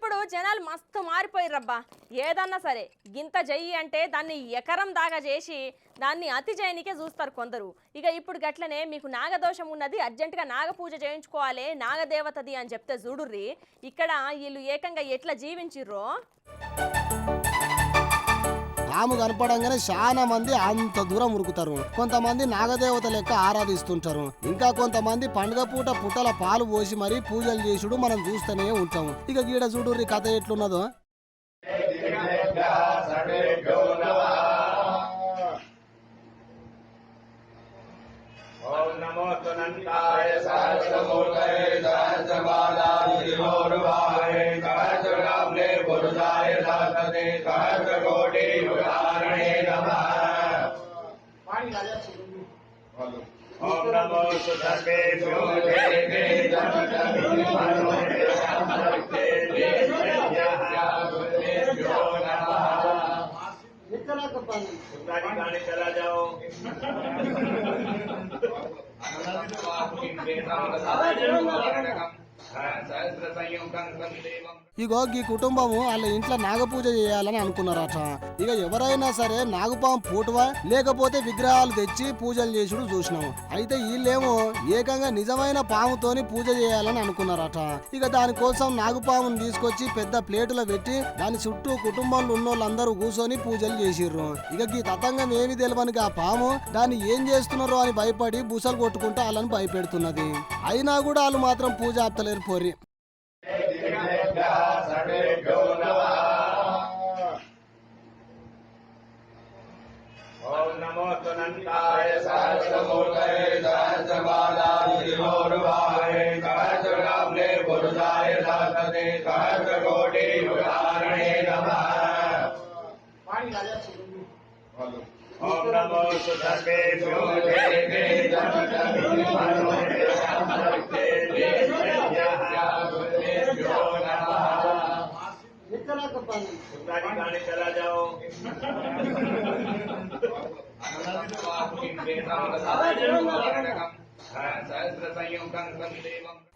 ఇప్పుడు జనాలు మస్తు మారిపోయిర్రబ్బా. ఏదన్నా సరే గింత చెయ్యి అంటే దాన్ని ఎకరం దాకా చేసి దాన్ని అతి చేయనికే చూస్తారు కొందరు. ఇక ఇప్పుడు గట్లనే మీకు నాగదోషం ఉన్నది, అర్జెంటుగా నాగపూజ చేయించుకోవాలి నాగదేవతది అని చెప్తే చూడుర్రి ఇక్కడ వీళ్ళు ఏకంగా ఎట్లా జీవించిర్రో. పాము కనపడంగానే చాలా మంది అంత దూరం ఉరుకుతారు. కొంతమంది నాగదేవత లెక్క ఆరాధిస్తుంటారు. ఇంకా కొంతమంది పండుగ పూట పుట్టల పాలు పోసి మరీ పూజలు చేసుడు మనం చూస్తూనే ఉంటాము. ఇక గీడ చూడుర్రి కథ ఎట్లున్నదో. ఓం నమో సుధర్వేభ్యో चला जाओ ఇగో ఈ కుటుంబము వాళ్ళ ఇంట్లో నాగపూజ చేయాలని అనుకున్నారట. ఇక ఎవరైనా సరే నాగుపాము పూటవా లేకపోతే విగ్రహాలు తెచ్చి పూజలు చేసుడు చూసినాము. అయితే వీళ్ళేమో ఏకంగా నిజమైన పాముతోని పూజ చేయాలని అనుకున్నారట. ఇక దానికోసం నాగుపామును తీసుకొచ్చి పెద్ద ప్లేటులో పెట్టి దాని చుట్టూ కుటుంబంలో ఉన్న వాళ్ళందరూ కూర్చొని పూజలు చేసిర్రు. ఇక ఈ తతంగం ఏమి తెలియని ఆ పాము దాన్ని ఏం చేస్తున్నారో అని భయపడి బుసలు కొట్టుకుంటూ వాళ్ళని భయపెడుతున్నది. అయినా కూడా వాళ్ళు మాత్రం పూజ ఆపుతలేరు పోరి. ఓం నమో సునంతాయ సహస్రమూర్తయే సహస్రపాదాయ సహస్రనామ్నే పురుషాయ సహస్రతే సహస్రకోటి యుగారణే నమః. ఓం నమో సుధర్వేభ్యో चला जाओ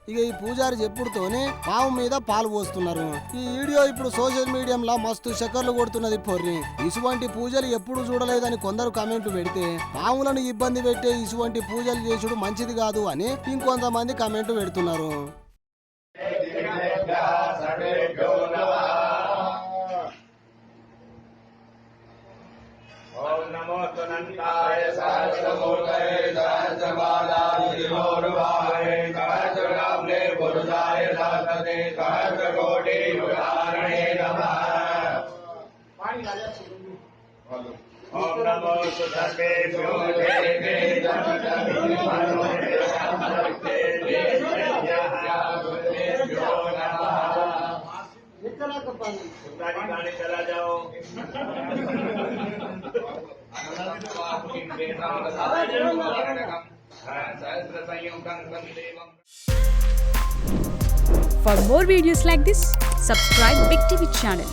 ఇక ఈ పూజారి చెప్పుడుతోనే పాము మీద పాలు పోస్తున్నారు. ఈ వీడియో ఇప్పుడు సోషల్ మీడియాలో మస్తు చక్కర్లు కొడుతున్నది పొర్రి. ఇటువంటి పూజలు ఎప్పుడు చూడలేదని కొందరు కామెంట్లు పెడితే పాములను ఇబ్బంది పెట్టే ఇటువంటి పూజలు చేసుడు మంచిది కాదు అని ఇంకొంతమంది కామెంట్లు పెడుతున్నారు. ఓం నమో సునంతాయ సహస్రమూర్తయే సహస్రపాదాయ సహస్రనామ్నే పురుషాయ సహస్రతే సహస్రకోటి యుగారణే నమః. ఓం నమో సుధర్వేభ్యో चला जाओ For more videos like this, subscribe Big TV channel.